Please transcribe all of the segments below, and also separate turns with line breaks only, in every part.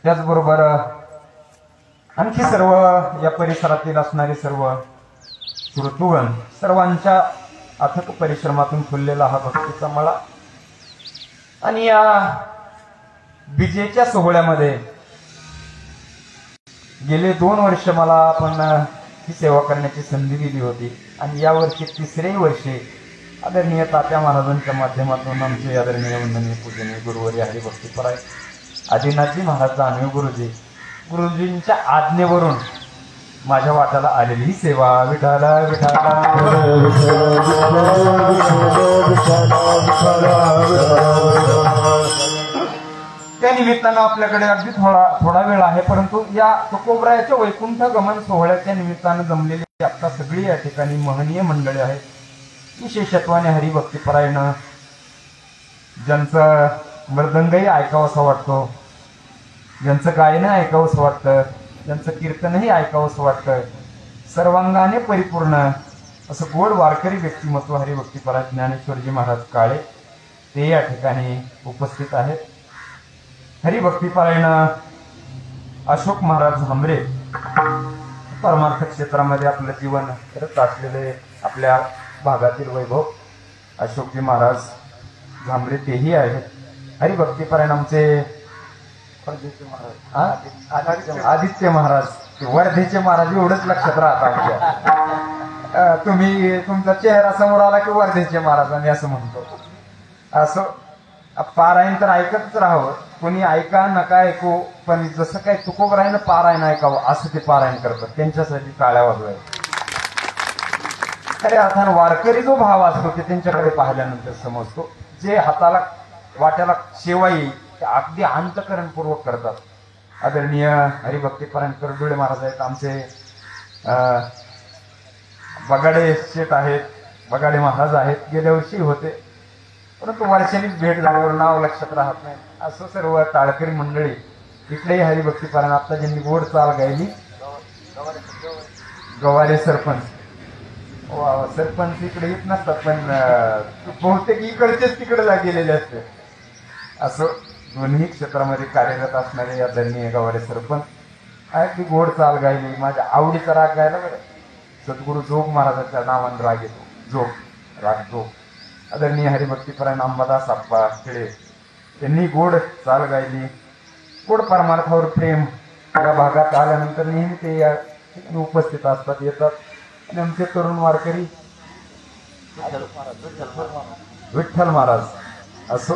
त्याचबरोबर आणखी सर्व या परिसरातील असणारे सर्व श्रोतृगण सर्वांच्या अथक परिश्रमातून फुललेला हा भक्तीचा मळा आणि या विजेच्या सोहळ्यामध्ये गेले 2 वर्ष मला आपण ही सेवा करण्याची संधी दिली होती आणि यावर्षी 3रे वर्षी आदरणीय तात्या महाराजांच्या माध्यमातून आमचे आदरणीय वंदनीय पूजनीय गुरुवर्य हरिभक्तीपराय आदिनाथजी महाराज जानवे गुरुजींच्या आज्ञेवरून माझ्या वाट्याला आलेली ही सेवा विठाला विठाला त्या निमित्तानं आपल्याकडे अगदी थोडा वेळ आहे, परंतु या तुकोबरायाच्या वैकुंठ गमन सोहळ्याच्या निमित्तानं जमलेली आता सगळी या ठिकाणी महनीय मंडळी आहेत. विशेषत्वाने हरिभक्तीपरायण ज्यांचं मृदंगही ऐकावंसं वाटतो, ज्यांचं गायन ऐकावंसं वाटतं, ज्यांचं कीर्तनही ऐकावंसं वाटतं, सर्वांगाने परिपूर्ण असं गोड वारकरी व्यक्तिमत्व हरिभक्तीपरायण ज्ञानेश्वरजी महाराज काळे ते या ठिकाणी उपस्थित आहेत. हरिभक्तीपरायण अशोक महाराज झांबरे परमार्थ क्षेत्रामध्ये आपलं जीवन करत असलेले आपल्या भागातील वैभव अशोकजी महाराज झांबरे तेही आहेत. हरिभक्तीपरायण आमचे आदित्य महाराज वर्धेचे महाराज एवढंच लक्षात राहत आमच्या. तुम्ही तुमचा चेहरा समोर आला की वर्धेचे महाराज आम्ही असं म्हणतो. असं पारायण तर ऐकतच राहावं, कोणी ऐका नका ऐकू, पण जसं काही तुकोबरायनं पारायण ऐकावं असं ते पारायण करतात. त्यांच्यासाठी टाळ्या वाजवायच्या. खऱ्या अर्थानं वारकरी जो भाव असतो ते त्यांच्याकडे पाहिल्यानंतर समजतो. जे हाताला वाट्याला शेवा येईल ते अगदी अंतकरणपूर्वक करतात. आदरणीय हरिभक्तीपरायण करडुळे महाराज आहेत, आमचे बगाडे शेठ आहेत, बगाडे महाराज आहेत, गेल्या वर्षी होते, परंतु वर्षांनीच भेट झाल्यावर नाव लक्षात राहत नाही. असं सर्व टाळकरी मंडळी इकडेही हरिभक्तीपरायण आता ज्यांनी गोड चाल गायली गवारे सरपंच सरपंच इकडे येत नसतात, पण बहुतेक इकडचेच तिकडे गेलेले असते. असं दोन्ही क्षेत्रामध्ये कार्यरत असणारे आदरणीय गवारे सरपंच अगदी गोड चाल गायली. माझ्या आवडीचा राग गायला बरं, सद्गुरू जोग महाराजांच्या नावानं राग येतो, जोग राग जोग. आदरणीय हरिभक्तीपरायण अंबादास आप्पा खेळे त्यांनी गोड चाल गायली. गोड परमार्थावर प्रेम या भागात आल्यानंतर नेहमी ते या उपस्थित असतात, येतात. आणि आमचे तरुण वारकरी विठ्ठल महाराज असो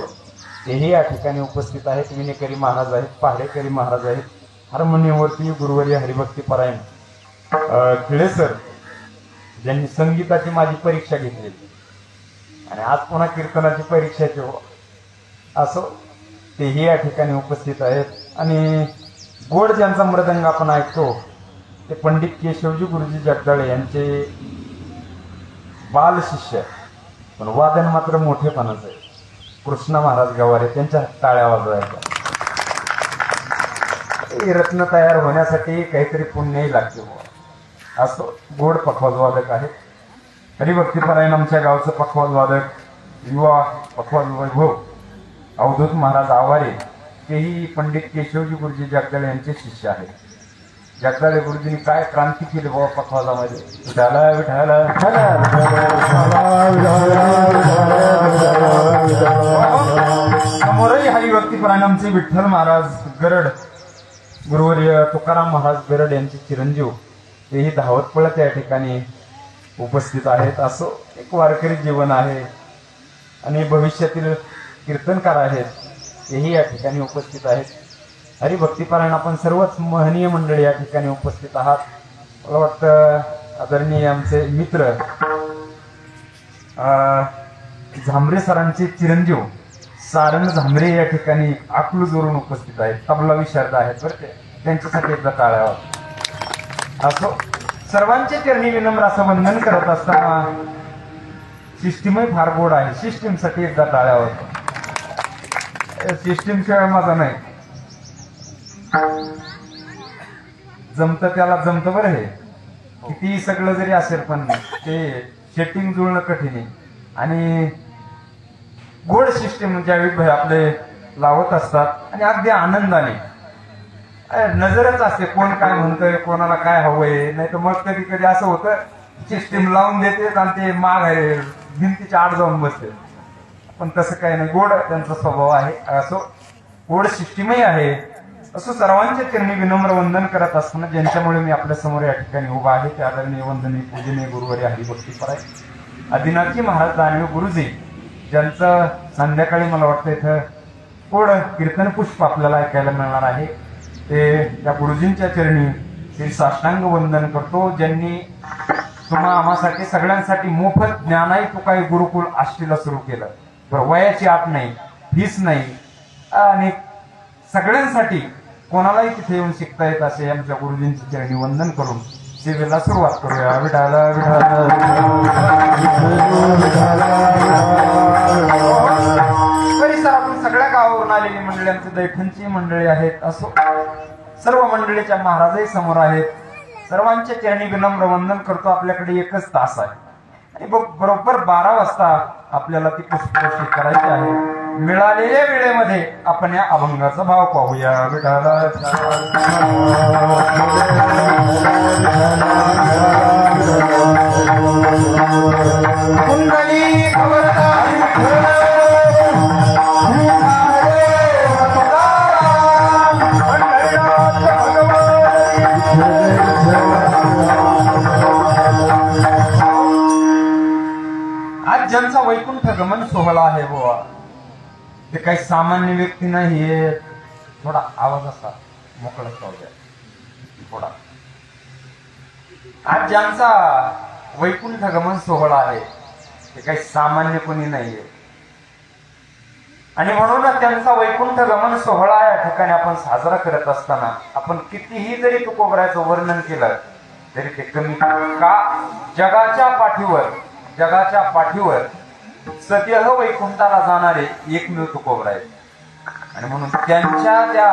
तेही या ठिकाणी उपस्थित आहेत. विनेकरी महाराज आहेत, पहाडेकरी महाराज आहेत. हार्मोनियमवरती गुरुवर्य हरिभक्तीपरायण खिळे सर ज्यांनी संगीताची माझी परीक्षा घेतलेली आणि आज पुन्हा कीर्तनाची परीक्षाची असो तेही या ठिकाणी उपस्थित आहेत. आणि गोड ज्यांचा मृदंग आपण ऐकतो ते पंडित केशवजी गुरुजी जगदाळे यांचे बाल शिष्य, पण वादन मात्र मोठेपणाचं आहे, कृष्णा महाराज गवारे. त्यांच्या टाळ्या वाजवायच्या. रत्न तयार होण्यासाठी काहीतरी पुण्यही लागते. असं गोड पखवाजवादक आहेत. हरिभक्तीपरायण आमच्या गावचं पखवाजवादक युवा पखवाज वैभव अवधूत महाराज आवारे तेही पंडित केशवजी गुरुजी जगदाळे यांचे शिष्य आहेत. जगदाळे गुरुजींनी काय क्रांती केली बाबा पखवाजामध्ये. विठाला विठाला समोरही हरिभक्तीपरायण आमचे विठ्ठल महाराज गरड गुरुवर्य तुकाराम महाराज गरड यांचे चिरंजीव तेही धावत पळत या ठिकाणी उपस्थित आहेत. असो एक वारकरी जीवन आहे आणि भविष्यातील कीर्तनकार आहेत तेही या ठिकाणी उपस्थित आहेत. हरिभक्तीपरायण आपण सर्वच महनीय मंडळी या ठिकाणी उपस्थित आहात. मला वाटतं आदरणीय आमचे मित्र झांबरे सरांचे चिरंजीव सारंग झांबरे या ठिकाणी अकलूजवरून उपस्थित आहेत. तबला विशारद आहेत बरं ते, त्यांच्यासाठी एकदा टाळ्या. असो सर्वांचे चरणी विनम्र असं वंदन करत असताना सिस्टीमही फार गोड आहे. सिस्टीमसाठी एकदा टाळ्या होतो. सिस्टीम शिवाय माझा नाही जमतं, त्याला जमतं बरं. हे किती सगळं जरी असेल पण ते सेटिंग जुळणं कठीण आहे. आणि गोड सिस्टीम ज्यावेळी आपले लावत असतात आणि अगदी आनंदाने नजरच असते, कोण काय म्हणतोय, कोणाला काय हवंय. नाही तर मग कधी कधी असं होतं, सिस्टीम लावून देते आणि ते माग आहे भिंतीच्या आड जाऊन बसते. पण तसं काही नाही, गोड त्यांचा स्वभाव आहे. असो, गोड सिस्टीमही आहे. असं सर्वांच्या चरणी विनम्र वंदन करत असताना ज्यांच्यामुळे मी आपल्या समोर या ठिकाणी उभा आहे ते आदरणीय वंदनीय पूजनीय गुरुवारी हरिभक्तीपराय आदिनाथजी महाराज दानवे गुरुजी, ज्यांचं संध्याकाळी मला वाटतं इथं गोड कीर्तन पुष्प आपल्याला ऐकायला मिळणार आहे. ते त्या गुरुजींच्या चरणी ते साष्टांग वंदन करतो, ज्यांनी तुम्हा आम्हासाठी सगळ्यांसाठी मोफत ज्ञानाई तुकाई गुरुकुल आष्टीला सुरू केलं. बरं, वयाची आट नाही, फीस नाही, आणि सगळ्यांसाठी कोणालाही तिथे येऊन शिकता येत असे आमच्या गुरुजींच्या चरणी वंदन करून सेवेला सुरुवात करूया. विठाला परिसरातून सगळ्या गावावरून आलेली मंडळी, आमची दैठणची मंडळी आहेत. असो, सर्व मंडळीच्या महाराजही समोर आहेत. सर्वांच्या चरणी विनम्र वंदन करतो. आपल्याकडे एकच तास आहे आणि बरोबर 12 वाजता आपल्याला ती पुष्पवृष्टी करायची आहे. मिळालेल्या वेळेमध्ये आपण या अभंगाचा भाव पाहूया. विठाला कुंडली आज ज्यांचा वैकुंठ गमन सोहळा आहे बुवा, ते काही सामान्य व्यक्ती नाहीये. थोडा आवाज असा मोकळा द्या थोडा. आज ज्यांचा वैकुंठ गमन सोहळा आहे ते काही सामान्य कोणी नाहीये. आणि म्हणून त्यांचा वैकुंठ गमन सोहळा या ठिकाणी आपण साजरा करत असताना आपण कितीही जरी तुकोबराचं वर्णन केलं तरी ते कमी. का? जगाच्या पाठीवर सद्यः वैकुंठाला जाणारे एकमेव तुकोबर आहेत. आणि म्हणून त्यांच्या त्या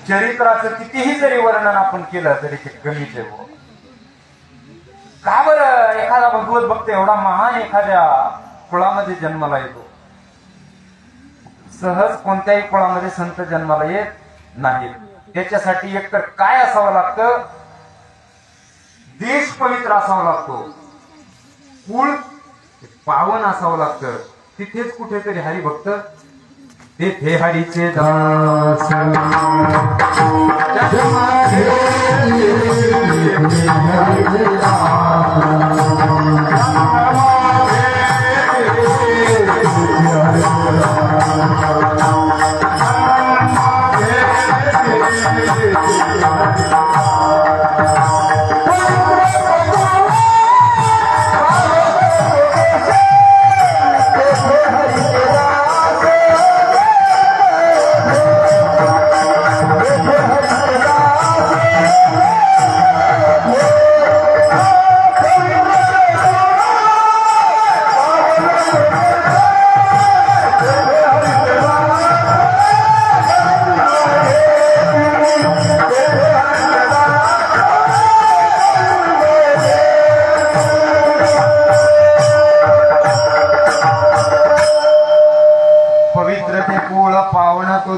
चरित्राचं कितीही जरी वर्णन आपण केलं तरी ते कमीच आहे. का बरं? एखादा भगवत भक्त एवढा महान एखाद्या कुळामध्ये जन्माला येतो. सहज कोणत्याही कुळामध्ये संत जन्माला येत नाही. त्याच्यासाठी एकतर काय असावं लागतं? देश पवित्र असावा लागतो, कुळ पावन असावं लागतं. तिथेच कुठेतरी हरिभक्त, तेथे हरीचे दास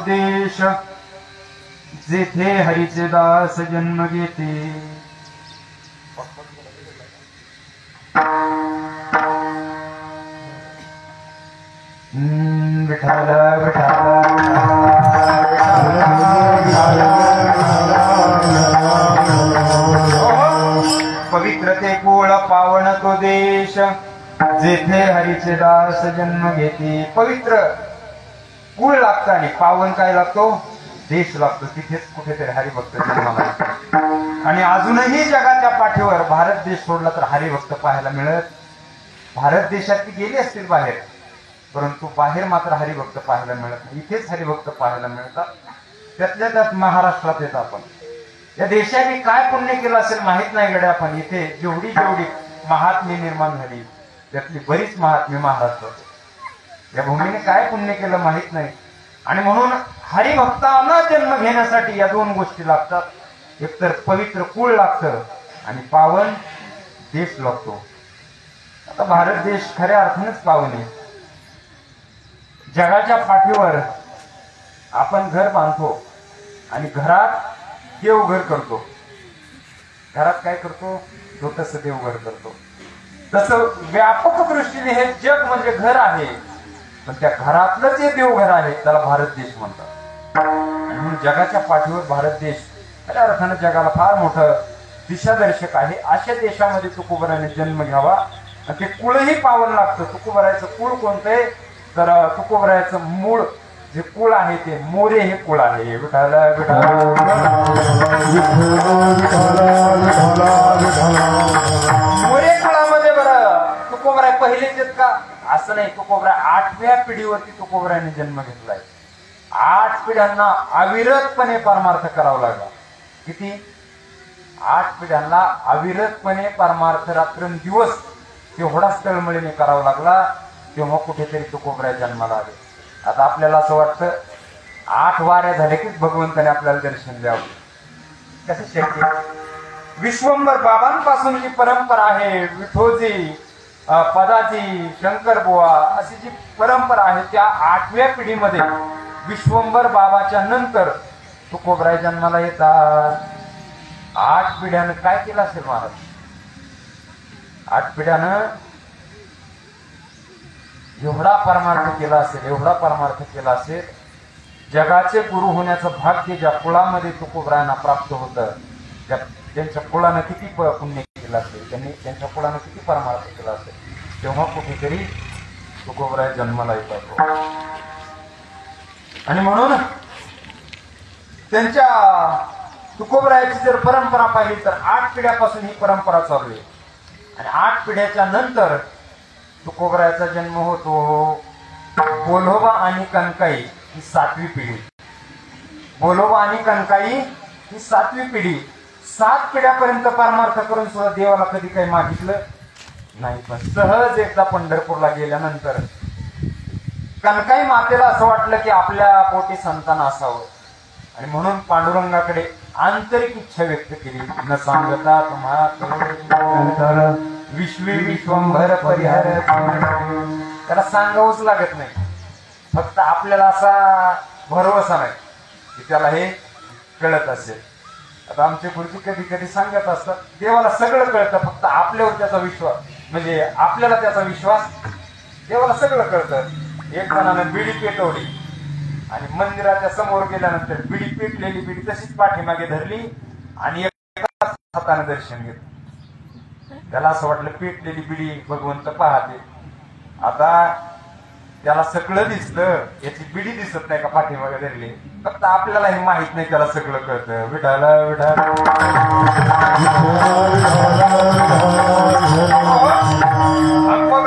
देश जेथे हरीचे दास जन्म घेते. विठाला विठाला पवित्र ते कुळ पावन तो देश जेथे हरीचे दास जन्म घेते. पवित्र कुळ लागतं आणि पावन काय लागतो? देश लागतो. तिथेच कुठेतरी हरिभक्त जन्माला येतो. आणि अजूनही जगाच्या पाठीवर भारत देश सोडला तर हरिभक्त पाहायला मिळत. भारत देशात गेले असतील बाहेर, परंतु बाहेर मात्र हरिभक्त पाहायला मिळत नाही. इथेच हरिभक्त पाहायला मिळतात. त्यातल्या त्यात महाराष्ट्रात येत आपण. या देशाने काय पुण्य केलं असेल माहित नाही गड्या. पण इथे जेवढी महात्म्य निर्माण झाली त्यातली बरीच महात्म्य महाराष्ट्रात. या भूमीने काय पुण्य केलं माहित नाही. आणि म्हणून हरिभक्तांना जन्म घेण्यासाठी या दोन गोष्टी लागतात. एकतर पवित्र कुळ लागतं आणि पावन देश लागतो. आता भारत देश खऱ्या अर्थानेच पावन आहे. जगाच्या पाठीवर आपण घर बांधतो आणि घरात देवघर करतो. घरात काय करतो? छोटस देवघर करतो. तसं व्यापक दृष्टीने हे जग म्हणजे घर आहे, पण त्या घरातलं जे देवघर आहे त्याला भारत देश म्हणतात. म्हणून जगाच्या पाठीवर भारत देश खऱ्या अर्थानं जगाला फार मोठं दिशादर्शक आहे. अशा देशामध्ये तुकोबराने जन्म घ्यावा आणि ते कुळही पावन लागतं. तुकोबरायचं कुळ कोणतं आहे? तर तुकोबरायचं मूळ जे कुळ आहे ते मोरे हे कुळ आहे. मोरे कुळामध्ये बरं तुकोबराय पहिलेच आहेत का? असं नाही. तुकोबराय 8व्या पिढीवरती तुकोबरायने जन्म घेतलाय. 8 पिढ्यांना अविरतपणे परमार्थ करावा लागला. किती? 8 पिढ्यांना अविरतपणे परमार्थ रात्रंदिवस तेवढाच तळमळीने करावा लागला. तेव्हा कुठेतरी तुकोबराय जन्माला आले. आता आपल्याला असं वाटतं 8 वाऱ्या झाल्या की भगवंताने आपल्याला दर्शन द्यावं. कसं शक्य? विश्वंभर बाबांपासून जी परंपरा आहे, विठोजी, पदाजी, शंकरबुवा अशी जी परंपरा आहे, त्या 8व्या पिढीमध्ये विश्वंभर बाबाच्या नंतर तुकोबराय जन्माला येतात. 8 पिढ्यानं काय केलं असेल महाराज? 8 पिढ्यानं एवढा परमार्थ केला असेल, एवढा परमार्थ केला असेल. जगाचे गुरु होण्याचं भाग्य ज्या कुळामध्ये तुकोबरायांना प्राप्त होतं, त्यांच्या कुळानं किती पुण्य केलं असेल, त्यांनी त्यांच्या कुळानं किती परमार्थ केला असेल, तेव्हा कुठेतरी तुकोबराय जन्माला येतात. आणि म्हणून त्यांच्या तुकोबरायाची जर परंपरा पाहिली तर 8 पिढ्यापासून ही परंपरा चालू आहे. आणि 8 पिढ्याच्या नंतर तुकोबरायाचा जन्म होतो. बोलोबा आणि कनकाई ही 7वी पिढी. बोलोबा आणि कनकाई ही 7वी पिढी. 7 पिढ्यापर्यंत परमार्थ करून सुद्धा देवाला कधी काही मागितलं नाही. पण सहज एकदा पंढरपूरला गेल्यानंतर कनकाई मातेला असं वाटलं की आपल्या पोटी संतान असावं, आणि म्हणून पांडुरंगाकडे आंतरिक इच्छा व्यक्त केली. न सांगता तुम्हा विश्वी विश्वंभर परिहार. त्याला सांगावंच लागत नाही, फक्त आपल्याला असा भरवसा नाही की त्याला हे कळत असेल. आता आमचे गुरुजी कधी कधी सांगत असतात देवाला सगळं कळतं, फक्त आपल्यावर त्याचा विश्वास, म्हणजे आपल्याला त्याचा विश्वास. देवाला सगळं कळतं. एक जणानं बिडी पेटवली आणि मंदिराच्या समोर गेल्यानंतर बिडी पेटलेली बिडी तशीच पाठीमागे धरली आणि एकाच हाताने दर्शन घेतलं. त्याला असं वाटलं पेटलेली बिडी भगवंत पाहते. आता त्याला सगळं दिसतं, याची बिडी दिसत नाही का पाठीमागे धरली. फक्त आपल्याला हे माहित नाही, त्याला सगळं कळतं. विठाला विठाला. मग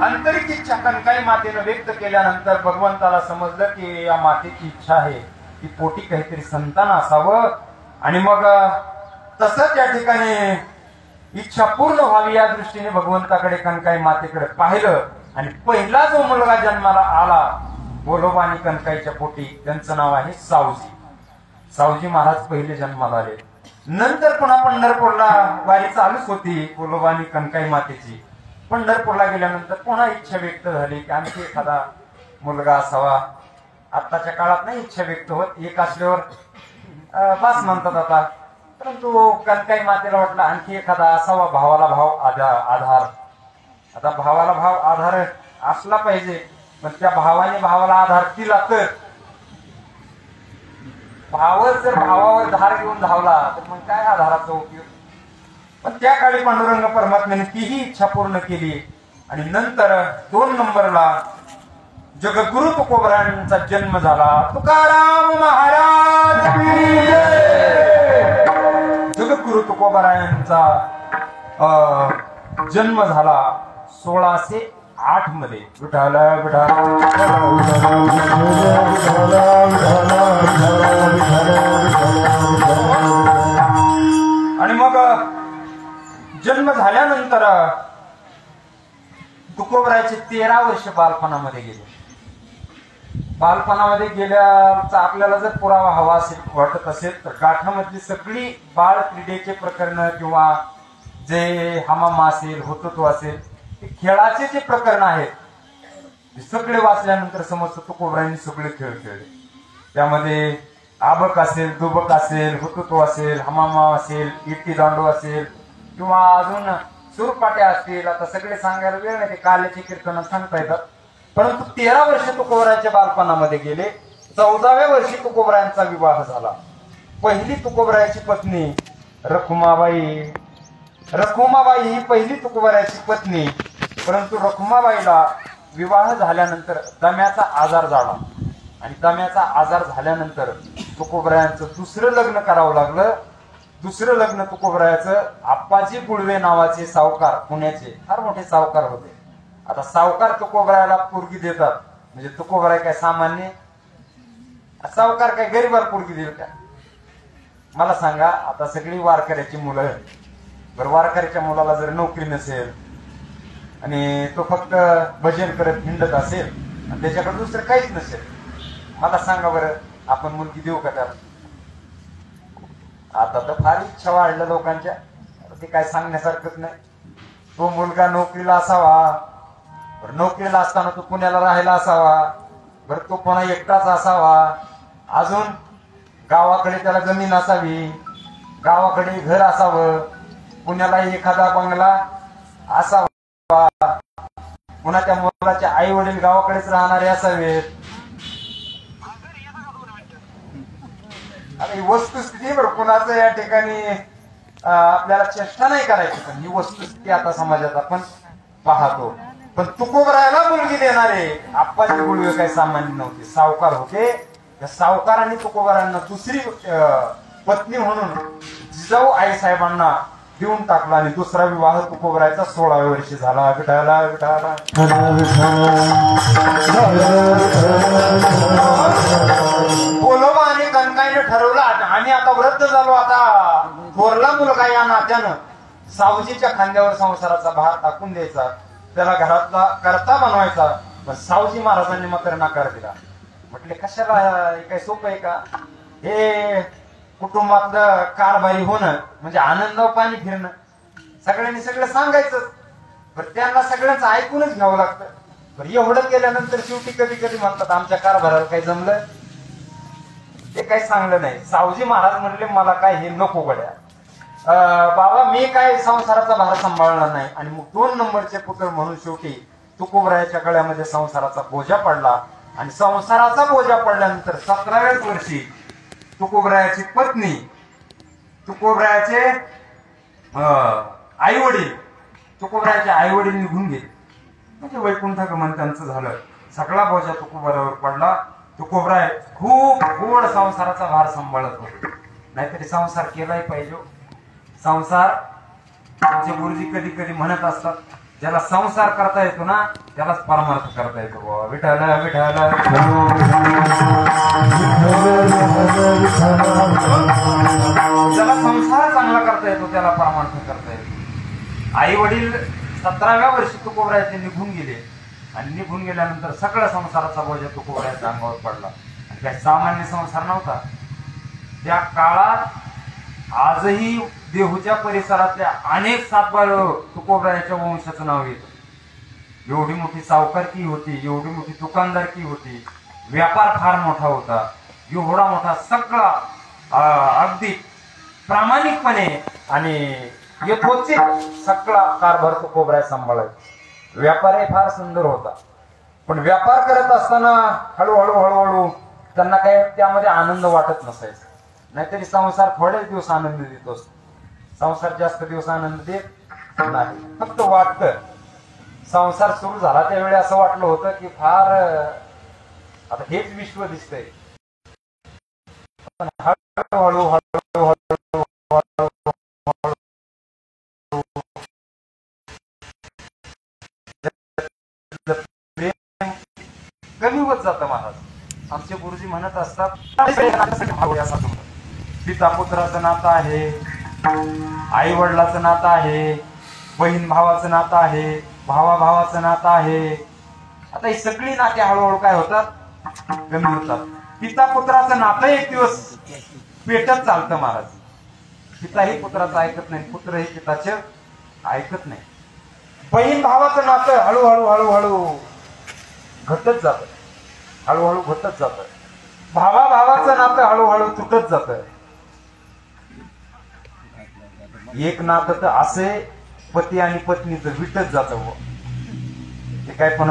आंतरिक इच्छा कनकाई मातेनं व्यक्त केल्यानंतर भगवंताला समजलं की या मातेची इच्छा आहे की पोटी काहीतरी संतान असावं. आणि मग तसंच या ठिकाणी इच्छा पूर्ण व्हावी या दृष्टीने भगवंताकडे कनकाई मातेकडे पाहिलं. आणि पहिला जो मुलगा जन्माला आला बोलोबा आणि कनकाईच्या पोटी, त्यांचं नाव आहे सावजी. सावजी महाराज पहिले जन्माला आले. नंतर पुन्हा पंढरपूरला वारी चालूच होती बोलोबा आणि कनकाई मातेची. पंढरपूरला गेल्यानंतर पुन्हा इच्छा व्यक्त झाली की आणखी एखादा मुलगा असावा. आत्ताच्या काळात नाही इच्छा व्यक्त होत, एक असल्यावर बास म्हणतात आता. परंतु कनकाई मातेला वाटलं आणखी एखादा असावा, भावाला भाव आधार. आता भावाला भाव आधार असला पाहिजे, पण त्या भावाने भावाला आधार दिला तर, भावच जर भावावर धार घेऊन धावला तर मग काय आधाराचा उपयोग. पण त्या काळी पांडुरंग परमात्म्याने तीही इच्छा पूर्ण केली. आणि नंतर 2 नंबरला जगद्गुरु तुकोबरायांचा जन्म झाला. तुकाराम महाराज. जगद्गुरु तुकोबरायांचा जन्म झाला 1608 मध्ये. विठाला विठाला. आणि मग जन्म झाल्यानंतर तुकोबरायचे 13 वर्ष बालपणामध्ये गेले. बालपणामध्ये गेल्याचा आपल्याला जर पुरावा हवा असेल, वाटत असेल तर गाठामधली सगळी बाळ क्रीडेचे प्रकरण किंवा जे हमामा असेल, होतत्व असेल, ते खेळाचे जे प्रकरण आहेत सगळे वाचल्यानंतर समजतं तुकोबरायांनी सगळे खेळ खेळले. त्यामध्ये आबक असेल, दुबक असेल, हुतुतू असेल, हमामा असेल, इट्टी दांडू असेल किंवा अजून सुरपाट्या असतील. आता सगळे सांगायला वेळ नाही, ते काल्याची कीर्तन सांगता येतात. परंतु 13 वर्ष तुकोबरायांच्या बालपणामध्ये गेले. 14व्या वर्षी तुकोबरायांचा विवाह झाला. पहिली तुकोबरायाची पत्नी रखुमाबाई ही पहिली तुकोबरायाची पत्नी. परंतु रखुमाबाईला विवाह झाल्यानंतर दम्याचा आजार झाला आणि दम्याचा आजार झाल्यानंतर तुकोबरायांचं दुसरं लग्न करावं लागलं. दुसरं लग्न तुकोबरायाचं आप्पाजी गुळवे नावाचे सावकार, पुण्याचे फार मोठे सावकार होते. आता सावकार तुकोबरायाला पोरगी देतात म्हणजे तुकोबराय काय सामान्य सावकार काय गरीबाला पोरगी देईल का? मला सांगा. आता सगळी वारकऱ्याची मुलं, बरं वारकऱ्याच्या मुलाला जर नोकरी नसेल आणि तो फक्त भजन करत हिंडत असेल आणि त्याच्याकडे दुसरं काहीच नसेल, मला सांगा बरं आपण मुलगी देऊ का त्याला? आता तर फार इच्छा वाढल्या लोकांच्या, ते काय सांगण्यासारखंच नाही. तो मुलगा नोकरीला असावा, बरं नोकरीला असताना तो पुण्याला राहायला असावा, बरं तो पुन्हा एकटाच असावा, अजून गावाकडे त्याला जमीन असावी, गावाकडे घर असावं, पुण्याला एखादा बंगला असावा, पुन्हा त्या मुलाचे आई वडील गावाकडेच राहणारे असावेत. आता ही वस्तुस्थिती बरं कुणाचं या ठिकाणी आपल्याला चेष्टा नाही करायची, पण ही वस्तुस्थिती आता समाजात आपण पाहतो. पण तुकोबरायाला मुलगी देणारे आप्पाजी गुळवे काही सामान्य नव्हते, सावकार होते. त्या सावकारांनी तुकोबरायांना दुसरी पत्नी म्हणून जिजाऊ आई साहेबांना देऊन टाकला आणि दुसरा विवाह तुकोबरायाचा 16व्या वर्षी झाला. विठाला विठाला बोलोबा आणि कणकाईने ठरवला आम्ही आता वृद्ध झालो, आता थोरला मुलगा या नात्यानं सावजीच्या खांद्यावर संसाराचा भार टाकून द्यायचा, त्याला घरातला करता बनवायचा. पण सावजी महाराजांनी मात्र नकार दिला. म्हटले कशाला, काही सोपं आहे का? हे कुटुंबातलं कारभारी होणं म्हणजे आनंदाव पाणी फिरणं, सगळ्यांनी सगळं सांगायचं, पण त्यांना सगळ्यांचं ऐकूनच घ्यावं लागतं. बरं एवढं केल्यानंतर शेवटी कधी कधी म्हणतात आमच्या कारभाराला काही जमलं, ते काही सांगलं नाही. सावजी महाराज म्हणले मला काय हे नको गड्या, बाबा मी काय संसाराचा भार सांभाळणार नाही. आणि मग 2 नंबरचे पुत्र म्हणून शेवटी तुकोबरायाच्या गळ्यामध्ये संसाराचा बोजा पडला. आणि संसाराचा बोजा पडल्यानंतर 17व्याच वर्षी तुकोबरायाची पत्नी, तुकोबरायाचे आई वडील, तुकोबरायाचे आई वडील निघून गेले म्हणजे वैकुंठ गमन त्यांचं झालं. सगळा बोजा तुकोबरायावर पडला. तुकोबराय खूप गोड संसाराचा भार सांभाळत होते. नाहीतरी संसार केलाही पाहिजे. संसार आमचे गुरुजी कधी कधी म्हणत असतात, ज्याला संसार करता येतो ना त्यालाच परमार्थ करता येतो. बाबा विठाला विठाला ज्याला संसार चांगला करता येतो त्याला परमार्थ करता येतो. आई वडील 17व्या वर्षी तुकोबरायाचे निघून गेले आणि निघून गेल्यानंतर सगळ्या संसाराचा बोजा तुकोबरायाच्या अंगावर पडला. आणि काही सामान्य संसार नव्हता त्या काळात. आजही देहूच्या परिसरातल्या अनेक सातबार तुकोबरायाच्या वंशाचं नाव येतं. एवढी मोठी सावकारकी होती, एवढी मोठी दुकानदारकी होती, व्यापार फार मोठा होता. एवढा मोठा सगळा अगदी प्रामाणिकपणे आणि यथोचित सगळा कारभार तुकोबराय सांभाळायचा. व्यापारही फार सुंदर होता. पण व्यापार करत असताना हळूहळू हळूहळू त्यांना काही त्यामध्ये आनंद वाटत नसायचा. नाहीतरी संसार थोडेच दिवस आनंद देतो, संसार जास्त दिवस आनंद देत नाही. फक्त वाटतं. संसार सुरू झाला त्यावेळी असं वाटलं होतं की फार आता हेच विश्व दिसतंय. पण हळूहळू हळूहळू कमी होत जातं महाराज. आमचे गुरुजी म्हणत असतात पिता पुत्राचं नातं आहे, आई वडिलाचं नातं आहे, बहीण भावाचं नातं आहे, भावा भावाचं नातं आहे. आता ही सगळी नाते हळूहळू काय होतात, कमी होतात. पिता पुत्राचं नातं एक दिवस पेटत चालतं महाराज. पिताही पुत्राचं ऐकत नाही, पुत्रही पिताचं ऐकत नाही. बहीण भावाचं नातं हळूहळू हळूहळू घटत जात, हळूहळू घटत जात. भावाभावाचं नातं हळूहळू तुटत जात. एक नातं तर असे पती आणि पत्नीचं विटत जात. ते काय पण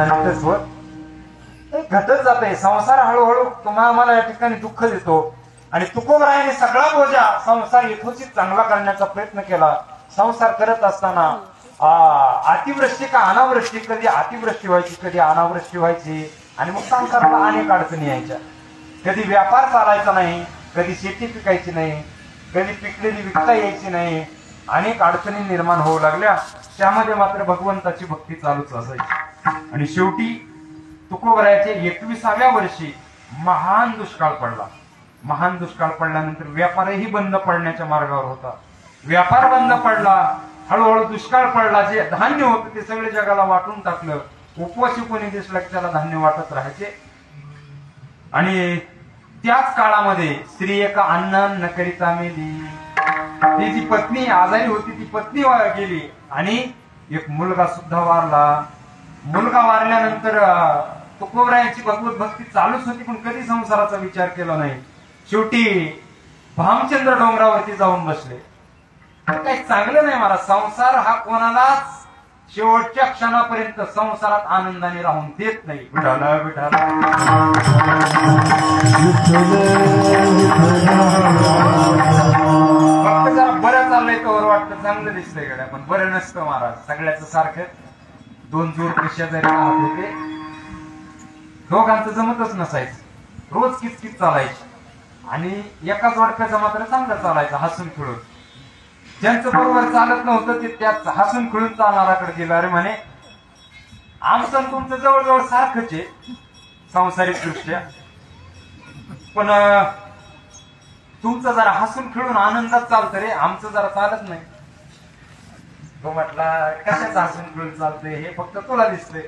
घटत जात आहे. संसार हळूहळू तुम्हाला मला या ठिकाणी दुःख देतो. आणि तुकोबरायाने सगळा बोजा संसार यथोचित चांगला करण्याचा प्रयत्न केला. संसार करत असताना अतिवृष्टी का अनावृष्टी, कधी अतिवृष्टी व्हायची कधी अनावृष्टी व्हायची. आणि मग संसाराला अनेक अडचणी यायच्या. कधी व्यापार चालायचा नाही, कधी शेती पिकायची नाही, कधी पिकलेली विकता यायची नाही. अनेक अडचणी निर्माण होऊ लागल्या. त्यामध्ये मात्र भगवंताची भक्ती चालूच असायची. आणि शेवटी तुकोबरायाच्या 21व्या वर्षी महान दुष्काळ पडला. महान दुष्काळ पडल्यानंतर व्यापारही बंद पडण्याच्या मार्गावर होता. व्यापार बंद पडला, हळूहळू दुष्काळ पडला. जे धान्य होतं ते सगळे जगाला वाटून टाकलं. उपवासी कोणी दिसलं की त्याला धान्य वाटत राहायचे. आणि त्याच काळामध्ये स्त्री एका अन्न न करिता मेली. ती जी पत्नी आजारी होती ती पत्नी गेली आणि एक मुलगा सुद्धा वारला. मुलगा वारल्यानंतर तुकोबरायाची भगवत भक्ती चालूच होती, पण कधी संसाराचा विचार केला नाही. शेवटी भामचंद्र डोंगरावरती जाऊन बसले. काही चांगलं नाही महाराज. संसार हा कोणालाच शेवटच्या क्षणापर्यंत संसारात आनंदाने राहून देत नाही. विठाला विठाला फक्त जरा बरं चाललंय तर वाटतं चांगलं दिसतंय गड्या, पण बरं नसतं महाराज. सगळ्याच सारखं दोन जोर कशा जरी राहत होते, दोघांचं जमतच नसायचं. रोज किचकिच चालायची. आणि एका जोडप्याचा मात्र चांगलं चालायचं हसून खेळून. ज्यांचं बरोबर चालत नव्हतं ते त्याच हसून खेळून चालणाराकडे गेलं. अरे म्हणे आमचं तुमचं जवळजवळ सारखंच आहे सांसारिक दृष्ट्या, पण तुमचं जरा हसून खेळून आनंदात चालतं रे, आमचं जरा चालत नाही. तो म्हटला कशाच हसून खेळून चालतंय, हे फक्त तुला दिसतंय.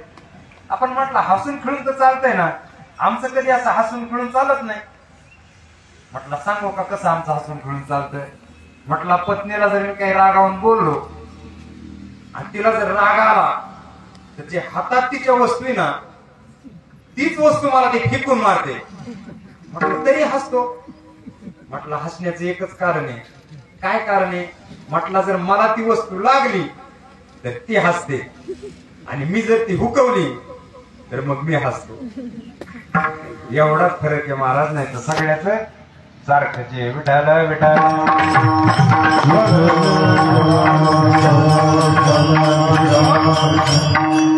आपण म्हटलं हसून खेळून तर चालतंय ना, आमचं कधी असं हसून खेळून चालत नाही. म्हटलं सांगू का कसं आमचं हसून खेळून चालतंय. म्हटलं पत्नीला जर मी काही रागावून बोललो आणि तिला जर राग आला तर जे हातात तिच्या वस्तू आहे ना तीच वस्तू मला ती फेकून मारते. म्हटलं तरी हसतो. म्हटलं हसण्याचं एकच कारण आहे. काय कारण आहे. म्हटलं जर मला ती वस्तू लागली तर ती हसते आणि मी जर ती हुकवली तर मग मी हसतो. एवढाच फरक आहे महाराज. नाही तर सगळ्याच सारखंच आहे. विठाला विठाला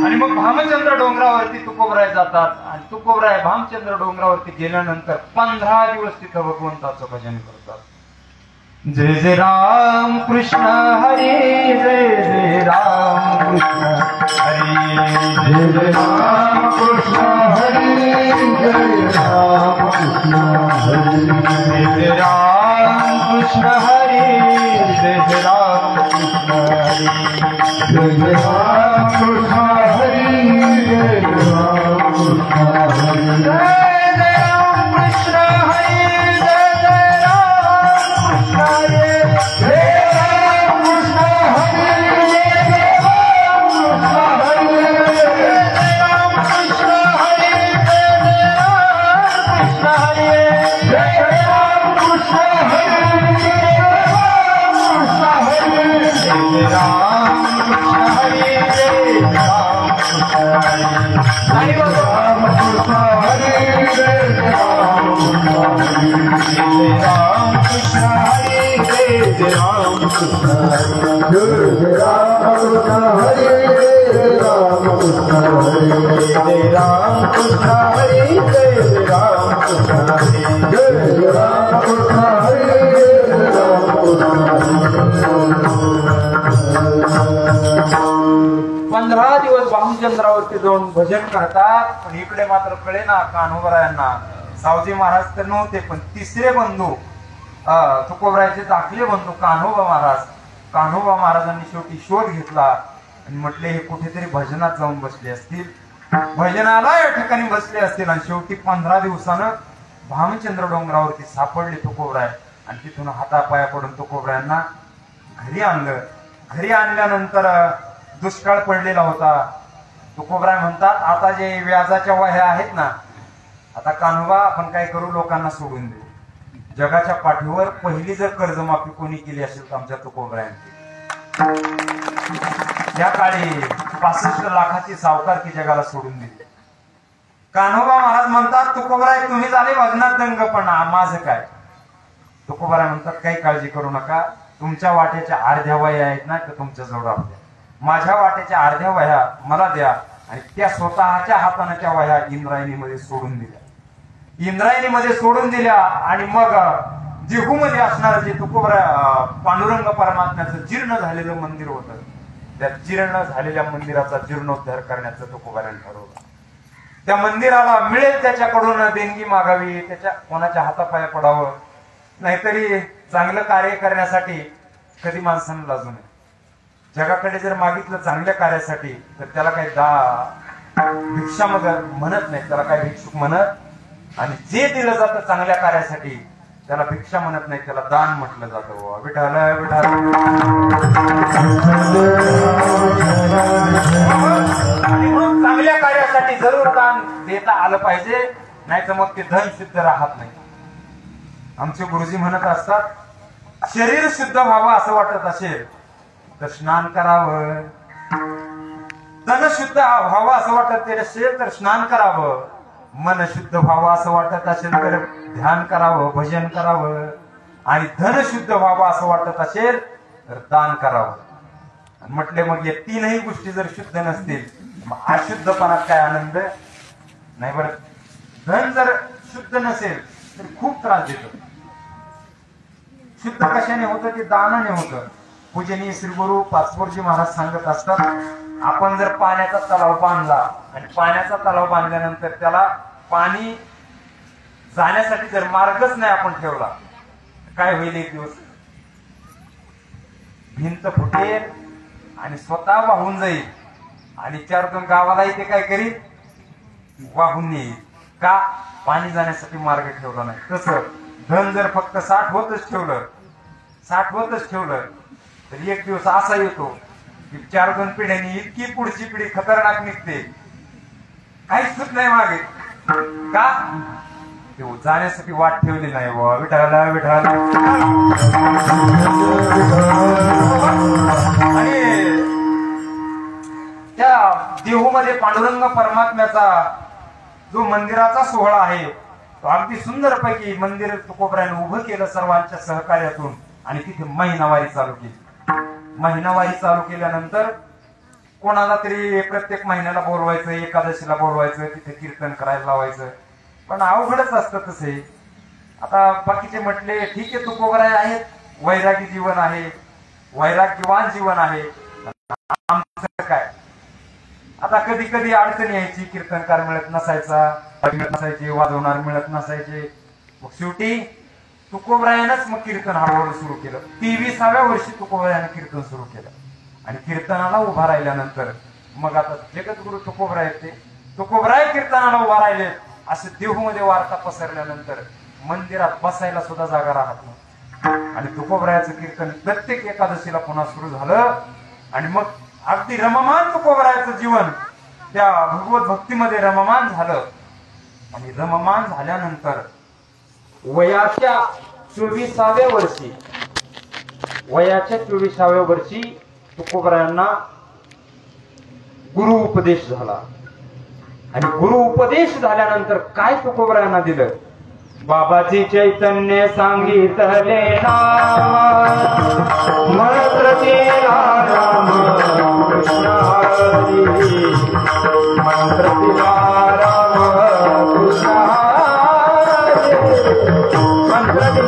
आणि मग भामचंद्र डोंगरावरती तुकोबराय जातात. आणि तुकोबराय भामचंद्र डोंगरावरती गेल्यानंतर 15 दिवस तिथं भगवंताचं भजन करतात. जय जय राम कृष्ण हरी, जय जय राम कृष्ण हरी, जय जय राम कृष्ण हरी, जय राम कृष्ण हरी, जय जय राम कृष्ण हरी, जय जय राम कृष्ण हरी, जय जय राम कृष्ण हरी, जय राम कृष्ण हरी, जय जय राम कृष्ण हरी, जय जय राम कृष्ण हरी, जय राम कृष्ण हरी, जय राम कृष्ण हरी, जय राम कृष्ण हरी, जय राम कृष्ण हरी, जय राम कृष्ण हरी, जय राम कृष्ण हरी, जय राम कृष्ण हरी, जय राम कृष्ण हरी, जय राम कृष्ण हरी, जय राम कृष्ण हरी, जय राम कृष्ण हरी, जय राम कृष्ण हरी, जय राम कृष्ण हरी, जय राम कृष्ण हरी. 15 दिवस भामचंद्रावरती जाऊन भजन करतात. पण इकडे मात्र कळे ना कान्होबरायांना. सावजी महाराज तर नव्हते, पण तिसरे बंधू तुकोबरायाचे दाखले बंधू कान्होबा महाराज. कान्होबा महाराजांनी शेवटी शोध घेतला आणि म्हटले हे कुठेतरी भजनात जाऊन बसले असतील, भजनाला या ठिकाणी बसले असतील. आणि शेवटी 15 दिवसानं भामचंद्र डोंगरावरती सापडले तुकोबराय. आणि तिथून हातापाया पडून तुकोबरायांना घरी आणलं. घरी आणल्यानंतर दुष्काळ पडलेला होता. तुकोबराय म्हणतात आता जे व्याजाच्या वह्या आहेत ना आता कान्होबा आपण काय करू, लोकांना सोडून देऊ. जगाच्या पाठीवर पहिली जर कर्जमाफी कोणी केली असेल तर आमच्या तुकोबरायांची. त्या काळी 65 लाखाची सावकारकी जगाला सोडून दिली. कान्होबा महाराज म्हणतात, तुकोबराय तुम्ही झाले भजनात दंग, पण माझं काय? तुकोबराय म्हणतात, काही काळजी करू नका, तुमच्या वाट्याच्या अर्ध्या वह्या आहेत ना, तर तुमच्या जवळ राहू द्या. माझ्या वाट्याच्या अर्ध्या वह्या मला द्या. आणि त्या स्वतःच्या हाताने त्या वह्या इंद्रायणीमध्ये सोडून दिल्या. इंद्रायणीमध्ये सोडून दिल्या आणि मग देहूमध्ये असणारं जे तुकोबराय पांडुरंग परमात्म्याचं जीर्ण झालेलं मंदिर होतं, त्या जीर्ण झालेल्या मंदिराचा जीर्णोद्धार करण्याचं तुकोबरायने ठरवलं. त्या मंदिराला मिळेल त्याच्याकडून देणगी मागावी, त्याच्या कोणाच्या हातापाया पडावं, नाहीतरी चांगलं कार्य करण्यासाठी कधी माणसानं लाजू नये. जगाकडे जर मागितलं चांगल्या कार्यासाठी तर त्याला काही भिक्षा म्हणत नाही, त्याला काही भिक्षुक म्हणत. आणि जे दिलं जातं चांगल्या कार्यासाठी त्याला भिक्षा म्हणत नाही, त्याला दान म्हटलं जातं. विठाल विठाल. आणि म्हणून चांगल्या कार्यासाठी जरूर दान देता आलं पाहिजे, नाही तर मग ते धन शुद्ध राहत नाही. आमचे गुरुजी म्हणत असतात, शरीर शुद्ध व्हावं असं वाटत असेल तर स्नान करावं, तन शुद्ध व्हावं असं वाटत असेल तर स्नान करावं, मन शुद्ध व्हावं असं वाटत असेल तर ध्यान करावं, भजन करावं, आणि धन शुद्ध व्हावं असं वाटत असेल तर दान करावं. म्हटले मग या तीनही गोष्टी जर शुद्ध नसतील मग अशुद्धपणात काय आनंद नाही. बरं, धन जर शुद्ध नसेल तर खूप त्रास देतो. शुद्ध कशाने होतं? ते दानाने होतं. पूजनीय श्री गुरु पाचपोरजी महाराज सांगत असतात, आपण जर पाण्याचा तलाव बांधला आणि पाण्याचा तलाव बांधल्यानंतर त्याला पाणी जाण्यासाठी जर मार्गच नाही आपण ठेवला, काय होईल? एक दिवस भिंत फुटेल आणि स्वतः वाहून जाईल आणि 4-2 गावालाही ते काय करील? वाहून येईल. का? पाणी जाण्यासाठी मार्ग ठेवला नाही. तसं धन जर फक्त साठवतच ठेवलं तर एक दिवस असा येतो की 4-2 पिढ्यांनी इतकी पुढची पिढी खतरनाक निघते, काहीच सुट नाही मागे. का? ते जाण्यासाठी वाट ठेवली नाही. विठाला विठाला. आणि त्या देहूमध्ये पांडुरंग परमात्म्याचा जो मंदिराचा सोहळा आहे तो अगदी सुंदरपैकी मंदिर तुकोबरायाने उभं केलं सर्वांच्या सहकार्यातून. आणि तिथे महिनावारी चालू केली. महिनावारी चालू केल्यानंतर कोणाला तरी प्रत्येक महिन्याला बोलवायचं, एकादशीला बोलवायचं, तिथे कीर्तन करायला लावायचं. पण अवघडच असतं तसे. आता बाकीचे म्हटले ठीक आहे, तुकोबराय आहेत, वैरागी जीवन आहे, वैराग्यवान जीवन आहे, आमचं काय? आता कधी कधी अडचण यायची, कीर्तनकार मिळत नसायचे, वाजवणार मिळत नसायचे. मग शेवटी तुकोबरायानंच मग कीर्तन हळूहळू सुरू केलं. 23व्या वर्षी तुकोबरायानं कीर्तन सुरू केलं. आणि कीर्तनाला उभा राहिल्यानंतर मग आता जगद्गुरु तुकोबराय ते तुकोबराय कीर्तनाला उभा राहिले असे देहूमध्ये वार्ता पसरल्यानंतर मंदिरात बसायला सुद्धा जागा राहत नाही. आणि तुकोबरायाचं कीर्तन प्रत्येक एकादशीला पुन्हा सुरू झालं. आणि मग अगदी रममान तुकोबरायाचं जीवन त्या भगवत भक्तीमध्ये रममान झालं. आणि रममान झाल्यानंतर वयाच्या 24व्या वर्षी तुकोबरायांना गुरु उपदेश झाला. आणि गुरु उपदेश झाल्यानंतर काय तुकोबरायांना दिलं? बाबाजी चैतन्य सांगितले मंत्र दिला राम कृष्ण हरी, मंत्र दिला राम कृष्ण हरी, मंत्र दिला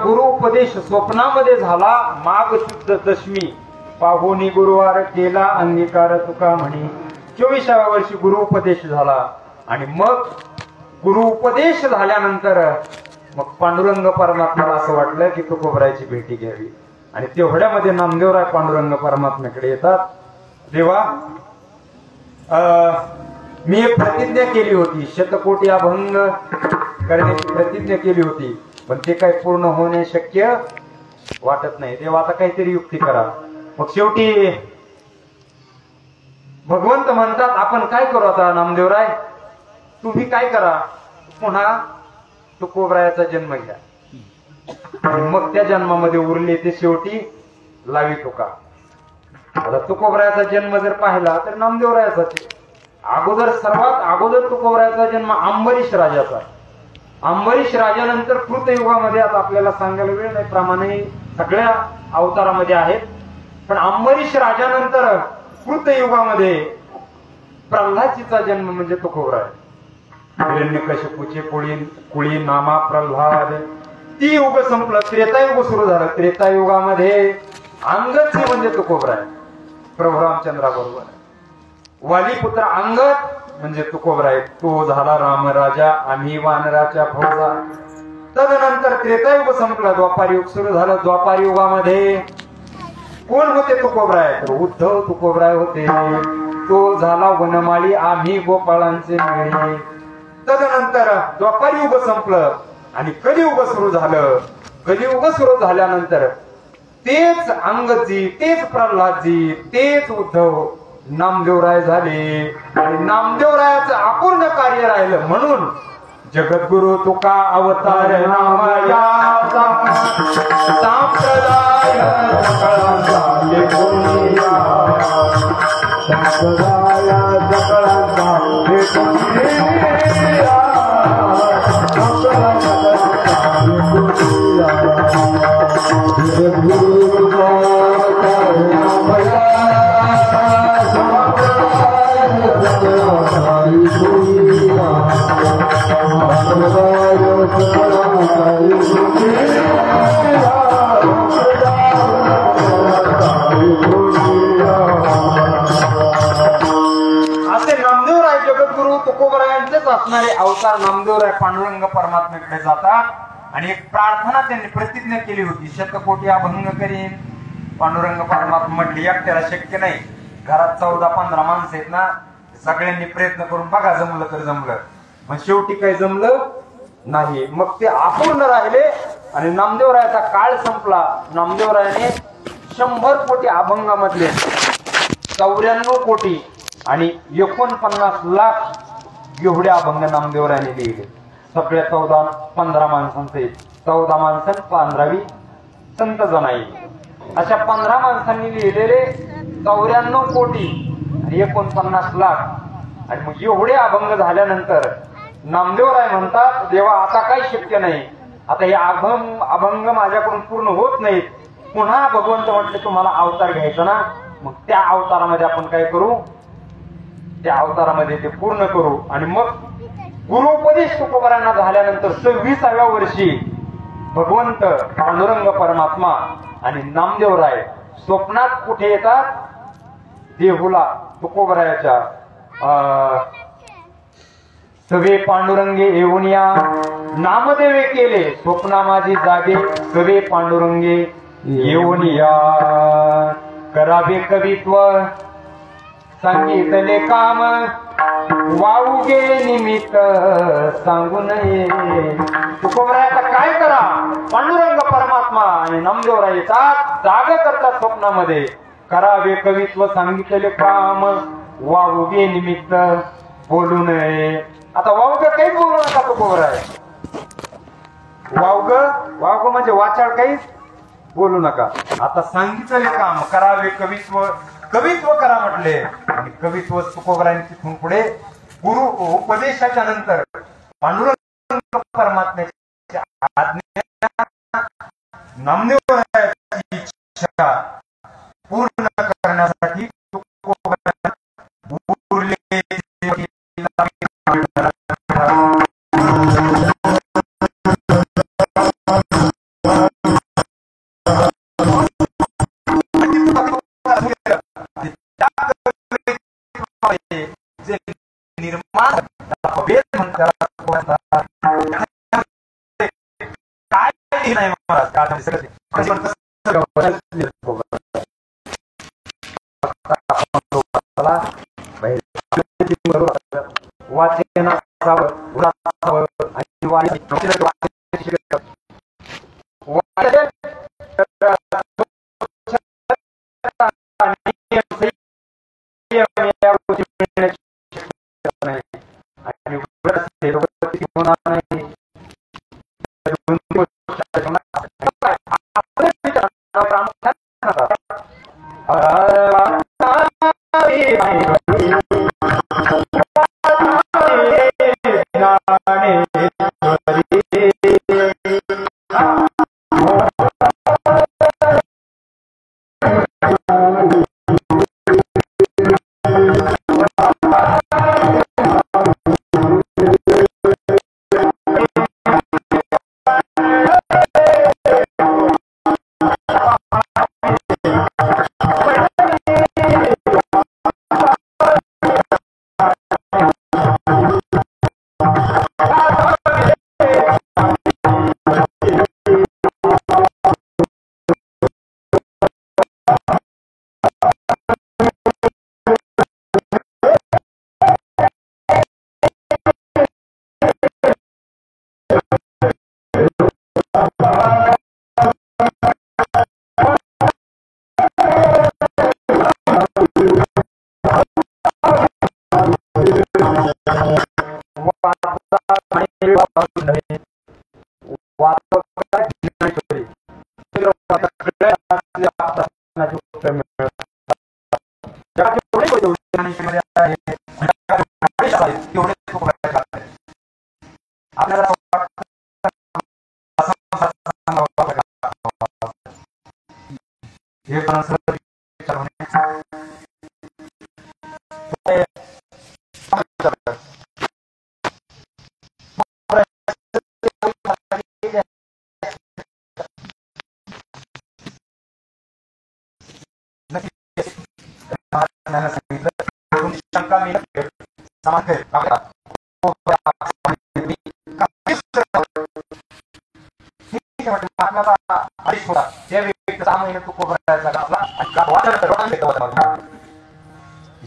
गुरु उपदेश स्वप्नामध्ये झाला. माघ शुद्ध दशमी पाहुणी गुरुवार केला अंगीकार तुका म्हणी. 24व्या वर्षी गुरु उपदेश झाला. आणि मग गुरु उपदेश झाल्यानंतर मग पांडुरंग परमात्म्याला असं वाटलं की तुकोबरायची भेटी घ्यावी आणि तेवढ्यामध्ये नामदेवराय पांडुरंग परमात्म्याकडे येतात. देवा, मी एक प्रतिज्ञा केली होती, शतकोटी अभंग करण्याची प्रतिज्ञा केली होती, पण ते काही पूर्ण होणे शक्य वाटत नाही. देवा, आता काहीतरी युक्ती करा. मग शेवटी भगवंत म्हणतात, आपण काय करू आता नामदेवराय, तुम्ही काय करा, पुन्हा तुकोबरायाचा जन्म घ्या. आणि मग त्या जन्मामध्ये उरले ते शेवटी लावी तुका. आता तुकोबरायाचा जन्म जर पाहिला तर नामदेवरायाचा अगोदर, सर्वात अगोदर तुकोबरायाचा जन्म अंबरीश राजाचा. अंबरीश राजानंतर कृतयुगामध्ये, आता आपल्याला सांगायला वेळ नाही, प्रमाणे सगळ्या अवतारामध्ये आहेत, पण अंबरीश राजानंतर कृतयुगामध्ये प्रल्हादजीचा जन्म म्हणजे तुकोबराय. हिरण्यकशिपूचे कुळी नामा प्रल्हाद. ती युग संपलं, त्रेतायुग सुरू झालं. त्रेतायुगामध्ये अंगदजी म्हणजे तुकोबराय, प्रभू रामचंद्राबरोबर. वाली पुत्र अंगद म्हणजे तुकोबराय. तो झाला रामराजा, आम्ही वानराच्या फौजा. तदनंतर त्रेतायुग संपला, द्वापार युग सुरू झालं. द्वापार युगामध्ये कोण होते तुकोबराय, तर उद्धव तुकोबराय होते. तो झाला वनमाळी, आम्ही गोपाळांचे मेळे. तदनंतर द्वापार युग संपलं आणि कलियुग सुरू झालं. कलियुग सुरू झाल्यानंतर तेच अंगदजी, तेच प्रल्हादजी, तेच उद्धव नामदेवराय झाले. आणि नामदेवरायाचं अपूर्ण कार्य राहिलं, म्हणून जगद्गुरु तुका अवतार नामयाचा संप्रदाय सकळांचा लेखुनिया. संप्रदाय सकळांचा लेखुनिया. जगद्गुरु तुका अवतार नामयाचा असे नामदेवराय जगद्गुरु तुकोबरायांचेच असणारे अवतार नामदेवराय पांडुरंग परमात्म्याकडे जातात आणि एक प्रार्थना त्यांनी प्रतिज्ञा केली होती, शतकोटी अभंग करीन. पांडुरंग परमात्मा म्हटली, एकट्याला शक्य नाही, घरात 14-15 माणसं आहेत ना, सगळ्यांनी प्रयत्न करून बघा, जमलं तर जमलं. मग शेवटी काही जमलं नाही, मग ते अपूर्ण राहिले आणि नामदेवरायाचा काळ संपला. नामदेवरायाने 100 कोटी अभंगामधले 94 कोटी आणि 49 लाख एवढे अभंग नामदेवरायाने लिहिले. सगळ्या 14-15 माणसांचे, 14 माणसं 15वी संत जनाई, अशा 15 माणसांनी लिहिलेले 94 कोटी आणि 49 लाख. आणि मग एवढे अभंग झाल्यानंतर नामदेवराय म्हणतात, देवा, आता काही शक्य नाही, आता हे अभंग माझ्याकडून पूर्ण होत नाहीत. पुन्हा भगवंत म्हटले, तुम्हाला अवतार घ्यायचा ना, मग त्या अवतारामध्ये आपण काय करू, त्या अवतारामध्ये ते पूर्ण करू. आणि मग गुरुपदेश तुकोबरायांना झाल्यानंतर 26व्या वर्षी भगवंत पांडुरंग परमात्मा आणि नामदेवराय स्वप्नात कुठे येतात, देहुला तुकोबरायाच्या. सवे पांडुरंगे येऊन या, नामदेवे केले स्वप्ना माझी जागे. सवे पांडुरंगे येऊन या, करावे कवित्व सांगितले काम. वाऊगे निमित्त सांगू नये. तुकोबरायाचा काय करा, पांडुरंग परमात्मा आणि नामदेवराय येतात, जागा करतात स्वप्नामध्ये. करावे कवित्व सांगितलेले काम, वाऊगे निमित्त बोलू नये. आता वावग काहीच बोलू नका तुकोबराय. वावग म्हणजे वाचाळ, काहीच बोलू नका. आता सांगितलेले काम करावे, कवित्व करा म्हटले. आणि कवित्व तुकोबरायांनी तिथून पुढे गुरु उपदेशाच्या नंतर पांडुरंग परमात्म्याच्या आज्ञा, नामदेवरायाची इच्छा पूर्ण करण्यासाठी निर्माण